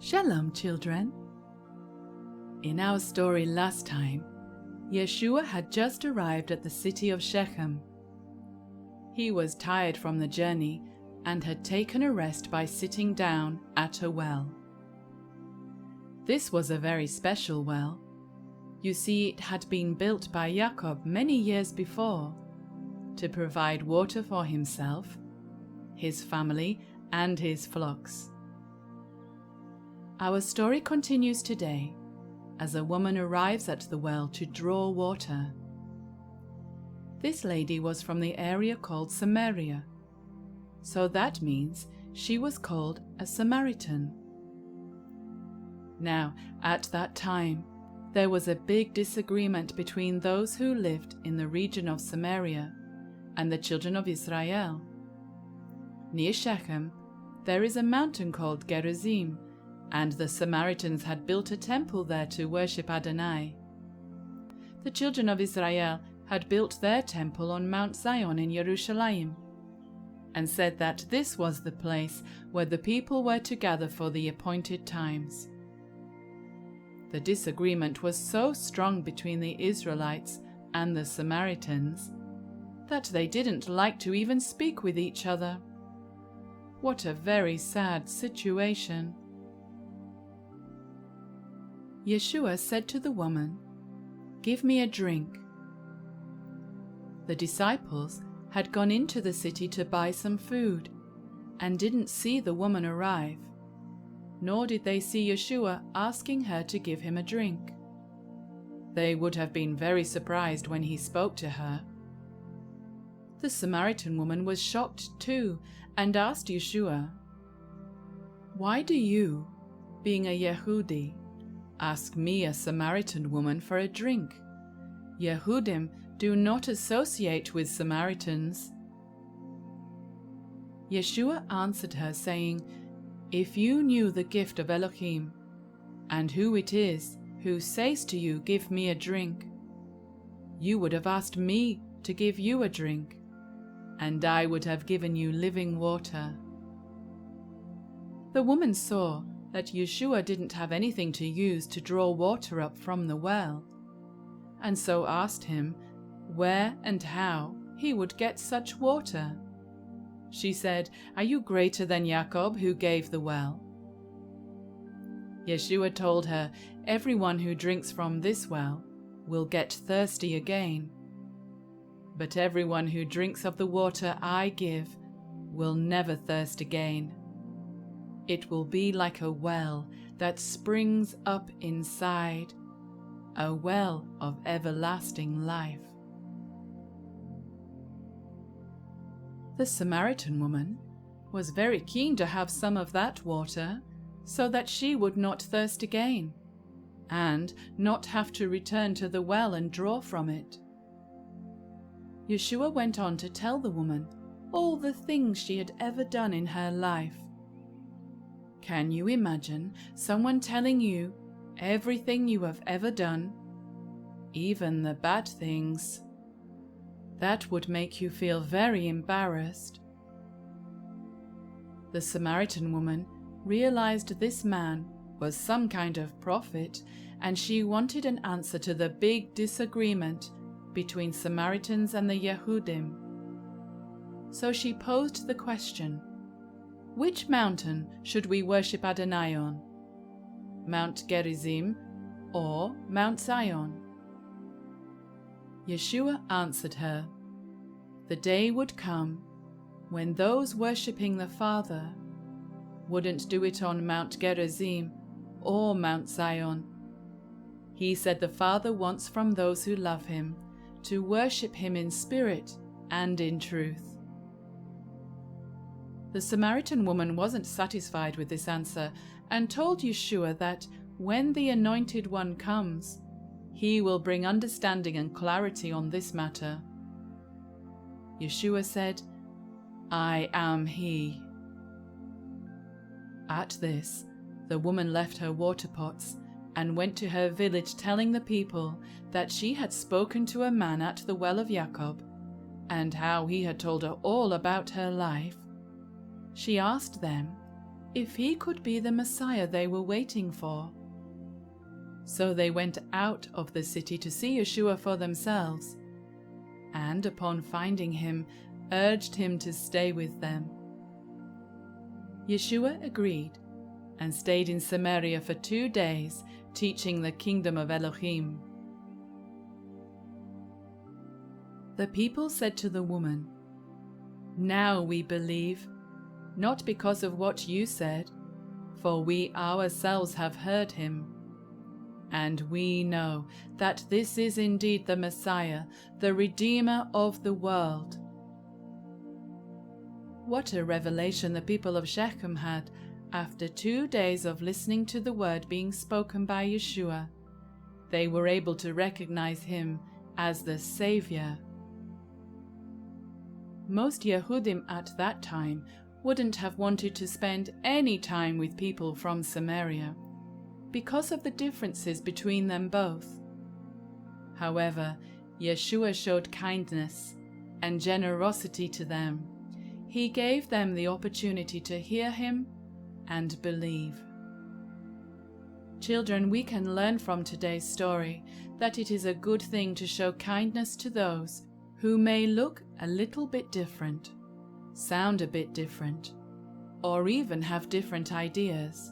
Shalom, children. In our story last time, Yeshua had just arrived at the city of Shechem. He was tired from the journey and had taken a rest by sitting down at a well. This was a very special well. You see, it had been built by Jacob many years before to provide water for himself, his family, and his flocks. Our story continues today as a woman arrives at the well to draw water. This lady was from the area called Samaria, so that means she was called a Samaritan. Now, at that time, there was a big disagreement between those who lived in the region of Samaria and the children of Israel. Near Shechem, there is a mountain called Gerizim, and the Samaritans had built a temple there to worship Adonai. The children of Israel had built their temple on Mount Zion in Jerusalem, and said that this was the place where the people were to gather for the appointed times. The disagreement was so strong between the Israelites and the Samaritans that they didn't like to even speak with each other. What a very sad situation. Yeshua said to the woman, "Give me a drink." The disciples had gone into the city to buy some food and didn't see the woman arrive, nor did they see Yeshua asking her to give him a drink. They would have been very surprised when he spoke to her. The Samaritan woman was shocked too and asked Yeshua, "Why do you, being a Yehudi, ask me, a Samaritan woman, for a drink? Yehudim do not associate with Samaritans." Yeshua answered her, saying, "If you knew the gift of Elohim, and who it is who says to you, 'Give me a drink,' you would have asked me to give you a drink, and I would have given you living water." The woman saw that Yeshua didn't have anything to use to draw water up from the well, and so asked him where and how he would get such water. She said, "Are you greater than Jacob, who gave the well?" Yeshua told her, "Everyone who drinks from this well will get thirsty again. But everyone who drinks of the water I give will never thirst again. It will be like a well that springs up inside, a well of everlasting life." The Samaritan woman was very keen to have some of that water so that she would not thirst again, and not have to return to the well and draw from it. Yeshua went on to tell the woman all the things she had ever done in her life. Can you imagine someone telling you everything you have ever done, even the bad things? That would make you feel very embarrassed. The Samaritan woman realized this man was some kind of prophet, and she wanted an answer to the big disagreement between Samaritans and the Yehudim. So she posed the question, "Which mountain should we worship Adonai on? Mount Gerizim or Mount Zion?" Yeshua answered her, "The day would come when those worshipping the Father wouldn't do it on Mount Gerizim or Mount Zion. He said the Father wants from those who love him to worship him in spirit and in truth." The Samaritan woman wasn't satisfied with this answer and told Yeshua that when the Anointed One comes, he will bring understanding and clarity on this matter. Yeshua said, "I am he." At this, the woman left her water pots and went to her village, telling the people that she had spoken to a man at the well of Jacob, and how he had told her all about her life. She asked them if he could be the Messiah they were waiting for. So they went out of the city to see Yeshua for themselves, and upon finding him, urged him to stay with them. Yeshua agreed and stayed in Samaria for 2 days, teaching the kingdom of Elohim. The people said to the woman, "Now we believe, not because of what you said, for we ourselves have heard him. And we know that this is indeed the Messiah, the Redeemer of the world." What a revelation the people of Shechem had after 2 days of listening to the word being spoken by Yeshua. They were able to recognize him as the Savior. Most Yehudim at that time wouldn't have wanted to spend any time with people from Samaria, because of the differences between them both. However, Yeshua showed kindness and generosity to them. He gave them the opportunity to hear him and believe. Children, we can learn from today's story that it is a good thing to show kindness to those who may look a little bit different, sound a bit different, or even have different ideas.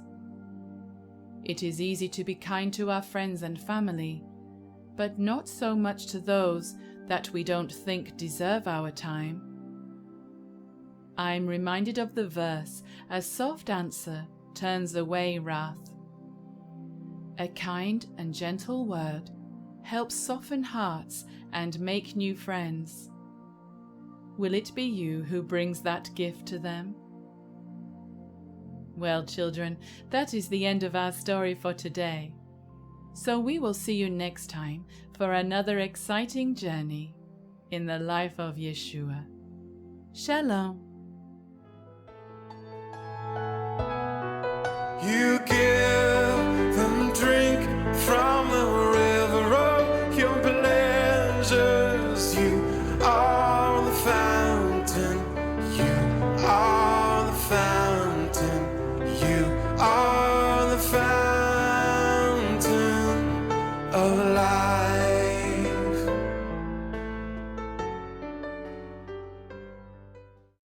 It is easy to be kind to our friends and family, but not so much to those that we don't think deserve our time. I'm reminded of the verse, "A soft answer turns away wrath." A kind and gentle word helps soften hearts and make new friends. Will it be you who brings that gift to them? Well, children, that is the end of our story for today. So we will see you next time for another exciting journey in the life of Yeshua. Shalom. You give